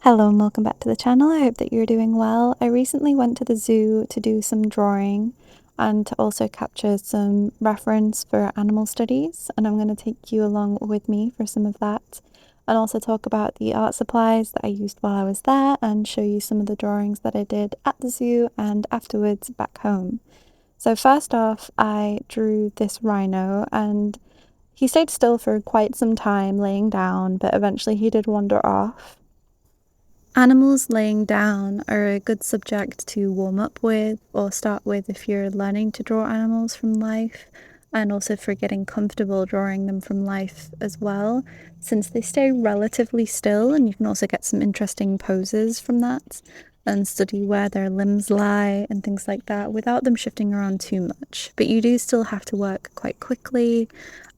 Hello and welcome back to the channel. I hope that you're doing well. I recently went to the zoo to do some drawing and to also capture some reference for animal studies, and I'm going to take you along with me for some of that and also talk about the art supplies that I used while I was there and show you some of the drawings that I did at the zoo and afterwards back home. So first off, I drew this rhino and he stayed still for quite some time laying down, but eventually he did wander off. Animals laying down are a good subject to warm up with or start with if you're learning to draw animals from life, and also for getting comfortable drawing them from life as well, since they stay relatively still, and you can also get some interesting poses from that and study where their limbs lie and things like that without them shifting around too much. But you do still have to work quite quickly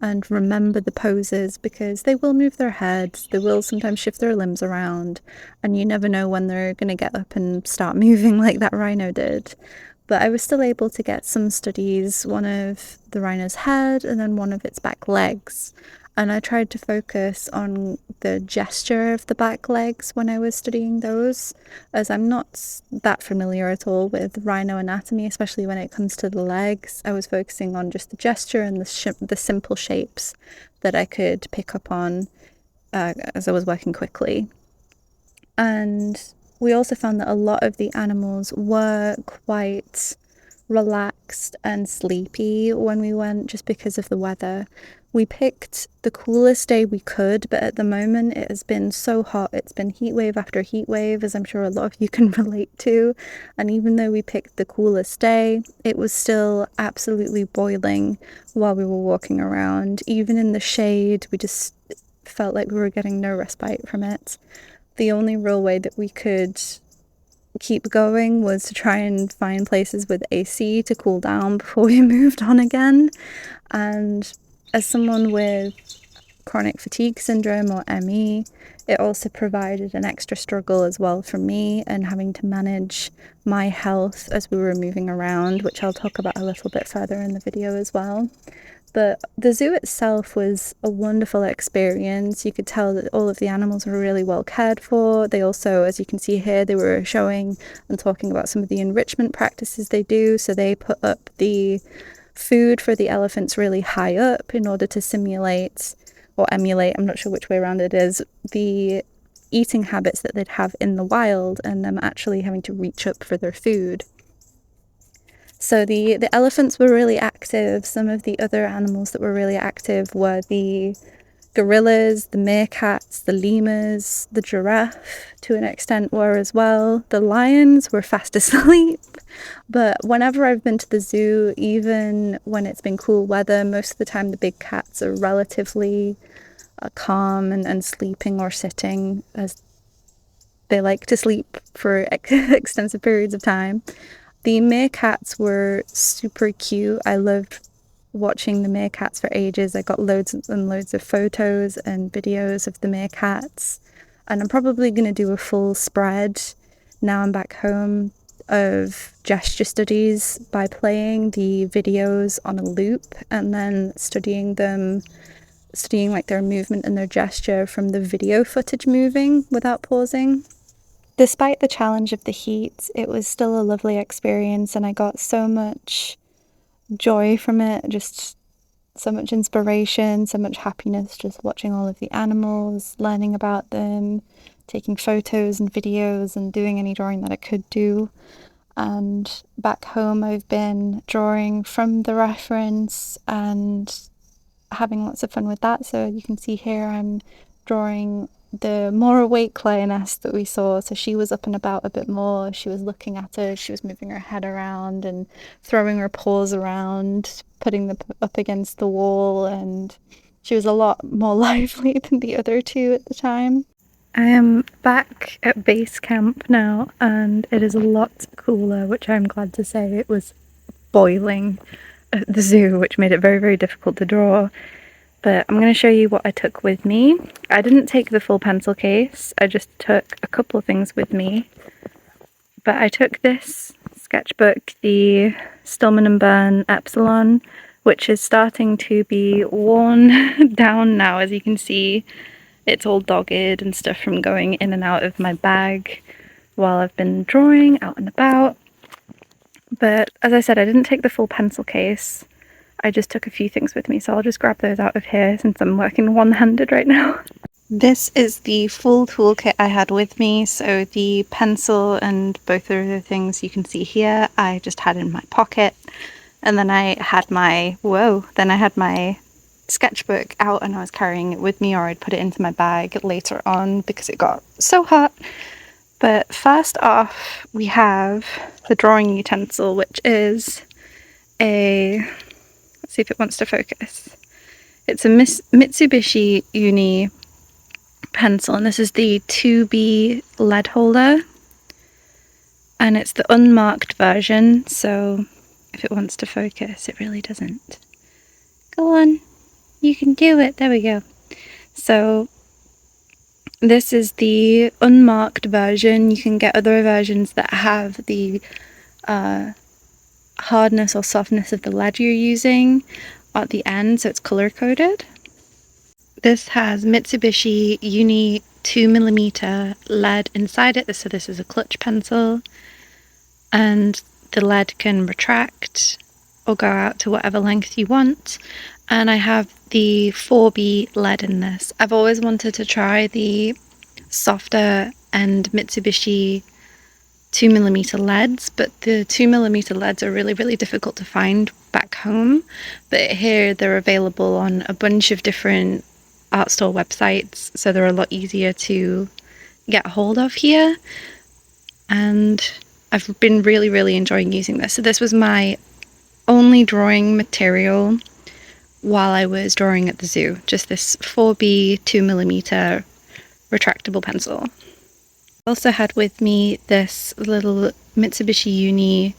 and remember the poses because they will move their heads, they will sometimes shift their limbs around, and you never know when they're going to get up and start moving like that rhino did. But I was still able to get some studies, one of the rhino's head and then one of its back legs. And I tried to focus on the gesture of the back legs when I was studying those, as I'm not that familiar at all with rhino anatomy, especially when it comes to the legs. I was focusing on just the gesture and the simple shapes that I could pick up on as I was working quickly. And we also found that a lot of the animals were quite relaxed and sleepy when we went, just because of the weather. We picked the coolest day we could, but at the moment it has been so hot. It's been heat wave after heat wave, as I'm sure a lot of you can relate to. And even though we picked the coolest day, it was still absolutely boiling while we were walking around. Even in the shade, we just felt like we were getting no respite from it. The only real way that we could keep going was to try and find places with AC to cool down before we moved on again. And as someone with chronic fatigue syndrome, or ME, it also provided an extra struggle as well for me, and having to manage my health as we were moving around, which I'll talk about a little bit further in the video as well. But the zoo itself was a wonderful experience. You could tell that all of the animals were really well cared for. They also, as you can see here, they were showing and talking about some of the enrichment practices they do. So they put up the food for the elephants really high up in order to simulate or emulate, I'm not sure which way around it is, the eating habits that they'd have in the wild, and them actually having to reach up for their food. So the elephants were really active. Some of the other animals that were really active were the gorillas, the meerkats, the lemurs, the giraffe to an extent were as well. The lions were fast asleep. But whenever I've been to the zoo, even when it's been cool weather, most of the time the big cats are relatively calm and sleeping or sitting, as they like to sleep for extensive periods of time. The meerkats were super cute. I loved watching the meerkats for ages. I got loads and loads of photos and videos of the meerkats, and I'm probably going to do a full spread now I'm back home of gesture studies by playing the videos on a loop and then studying like their movement and their gesture from the video footage moving without pausing. Despite the challenge of the heat, it was still a lovely experience, and I got so much joy from it, just so much inspiration, so much happiness just watching all of the animals, learning about them, taking photos and videos and doing any drawing that I could do. And back home I've been drawing from the reference and having lots of fun with that. So you can see here I'm drawing the more awake lioness that we saw. So she was up and about a bit more. She was looking at us, she was moving her head around and throwing her paws around, putting them up against the wall, and she was a lot more lively than the other two at the time. I am back at base camp now, and it is a lot cooler, which I'm glad to say. It was boiling at the zoo, which made it very, very difficult to draw. But I'm going to show you what I took with me. I didn't take the full pencil case, I just took a couple of things with me. But I took this sketchbook, the Stillman & Byrne Epsilon, which is starting to be worn down now, as you can see. it's all dogged and stuff from going in and out of my bag while I've been drawing out and about. But as I said, I didn't take the full pencil case. I just took a few things with me, so I'll just grab those out of here since I'm working one-handed right now. This is the full toolkit I had with me, so the pencil and both of the things you can see here I just had in my pocket, and then I had my sketchbook out and I was carrying it with me, or I'd put it into my bag later on because it got so hot. But first off, we have the drawing utensil, which is let's see if it wants to focus. It's a Mitsubishi Uni pencil, and this is the 2B lead holder, and it's the unmarked version, so if it wants to focus, it really doesn't. Go on, you can do it. There we go. So this is the unmarked version. You can get other versions that have the hardness or softness of the lead you're using at the end, so it's color coded. This has Mitsubishi Uni 2mm lead inside it, so this is a clutch pencil, and the lead can retract or go out to whatever length you want. And I have the 4B lead in this. I've always wanted to try the softer end Mitsubishi 2mm leads, but the 2mm leads are really, really difficult to find back home. But here they're available on a bunch of different art store websites, so they're a lot easier to get hold of here. And I've been really, really enjoying using this. So this was my only drawing material while I was drawing at the zoo, just this 4B 2mm retractable pencil. I also had with me this little Mitsubishi Uni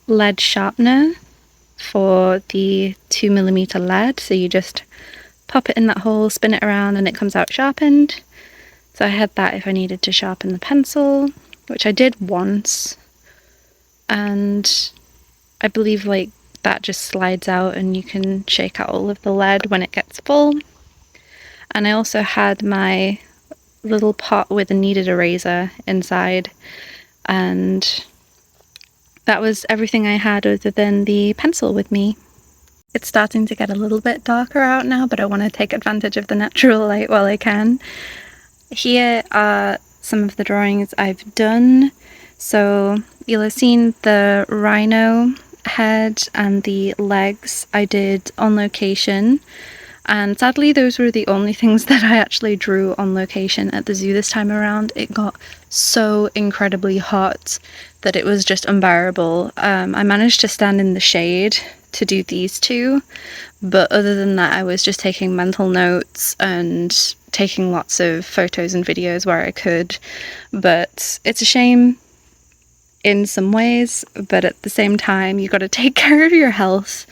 lead sharpener for the 2mm lead, so you just pop it in that hole, spin it around, and it comes out sharpened. So I had that if I needed to sharpen the pencil, which I did once, and I believe like that just slides out and you can shake out all of the lead when it gets full. And I also had my little pot with a kneaded eraser inside, and that was everything I had other than the pencil with me. It's starting to get a little bit darker out now, but I want to take advantage of the natural light while I can. Here are some of the drawings I've done. So you'll have seen the rhino head and the legs I did on location, and sadly those were the only things that I actually drew on location at the zoo this time around. It got so incredibly hot that it was just unbearable. I managed to stand in the shade to do these two, but other than that I was just taking mental notes and taking lots of photos and videos where I could. But it's a shame in some ways, but at the same time you got to take care of your health,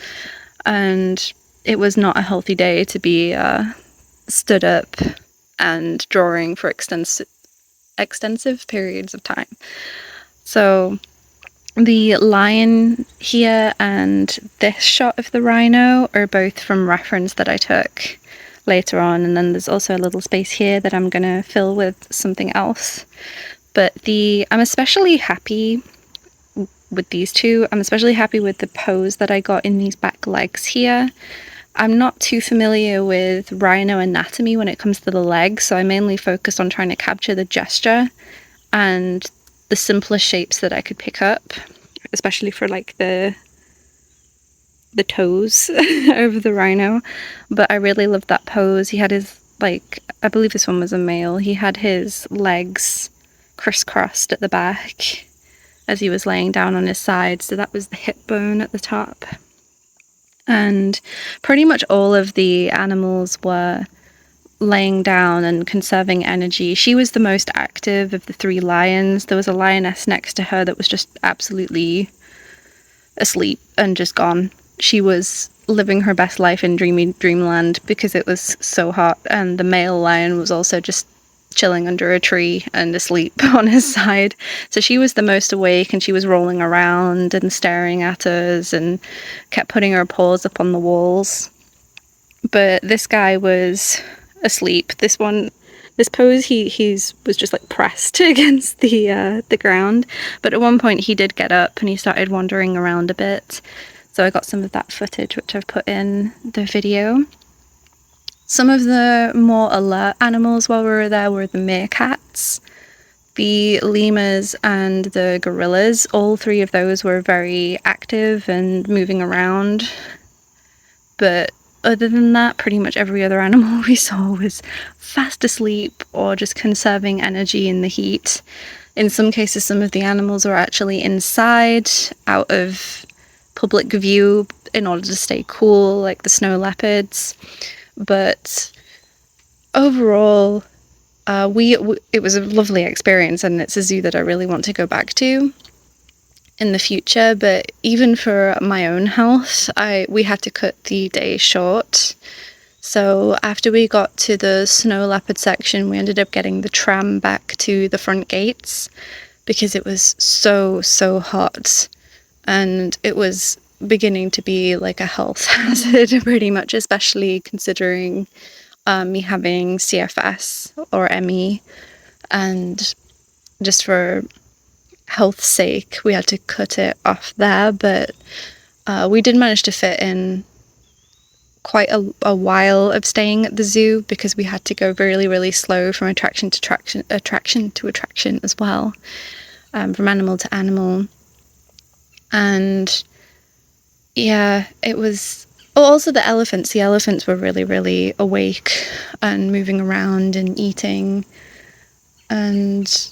and it was not a healthy day to be stood up and drawing for extensive periods of time. So the lion here and this shot of the rhino are both from reference that I took later on, and then there's also a little space here that I'm gonna fill with something else. But I'm especially happy with these two. I'm especially happy with the pose that I got in these back legs here. I'm not too familiar with rhino anatomy when it comes to the legs, so I mainly focused on trying to capture the gesture and the simplest shapes that I could pick up, especially for like the toes of the rhino. But I really loved that pose. He had his, like, I believe this one was a male, he had his legs crisscrossed at the back as he was laying down on his side, so that was the hip bone at the top. And pretty much all of the animals were laying down and conserving energy. She was the most active of the three lions. There was a lioness next to her that was just absolutely asleep and just gone. She was living her best life in dreamland because it was so hot, and the male lion was also just chilling under a tree and asleep on his side. So she was the most awake, and she was rolling around and staring at us and kept putting her paws up on the walls. But this guy was asleep. This pose, he was just like pressed against the ground. But at one point he did get up and he started wandering around a bit. So I got some of that footage, which I've put in the video. Some of the more alert animals while we were there were the meerkats, the lemurs, and the gorillas. All three of those were very active and moving around. But other than that, pretty much every other animal we saw was fast asleep or just conserving energy in the heat. In some cases, some of the animals were actually inside, out of public view in order to stay cool, like the snow leopards. But overall, it was a lovely experience, and it's a zoo that I really want to go back to in the future. But even for my own health, we had to cut the day short. So after we got to the snow leopard section, we ended up getting the tram back to the front gates because it was so hot, and it was beginning to be like a health hazard pretty much, especially considering me having CFS or ME, and just for health's sake we had to cut it off there. But we did manage to fit in quite a while of staying at the zoo because we had to go really slow from attraction to attraction as well, from animal to animal. And yeah, it was also the elephants were really awake and moving around and eating, and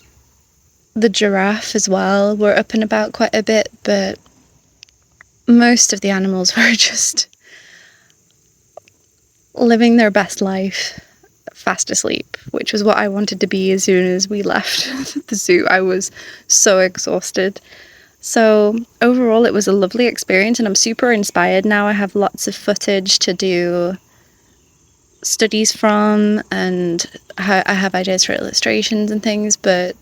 the giraffe as well were up and about quite a bit. But most of the animals were just living their best life, fast asleep, which was what I wanted to be as soon as we left the zoo. I was so exhausted. So overall, it was a lovely experience, and I'm super inspired now. I have lots of footage to do studies from, and I have ideas for illustrations and things, but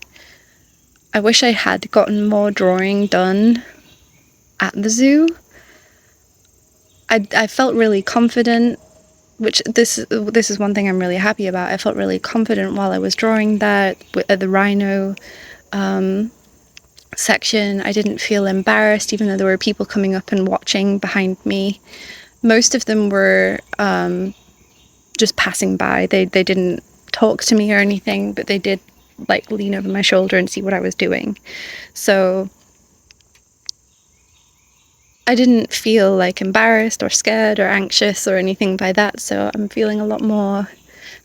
I wish I had gotten more drawing done at the zoo. I felt really confident, which this is one thing I'm really happy about. I felt really confident while I was drawing that at the rhino section. I didn't feel embarrassed, even though there were people coming up and watching behind me. Most of them were just passing by. They didn't talk to me or anything, but they did like lean over my shoulder and see what I was doing. So I didn't feel like embarrassed or scared or anxious or anything by that. So I'm feeling a lot more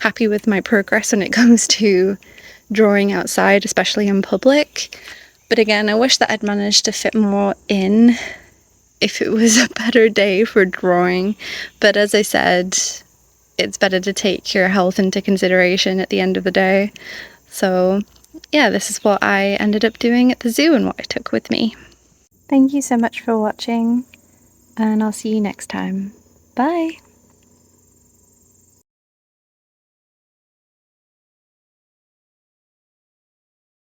happy with my progress when it comes to drawing outside, especially in public. But again, I wish that I'd managed to fit more in if it was a better day for drawing. But as I said, it's better to take your health into consideration at the end of the day. So yeah, this is what I ended up doing at the zoo and what I took with me. Thank you so much for watching, and I'll see you next time. Bye!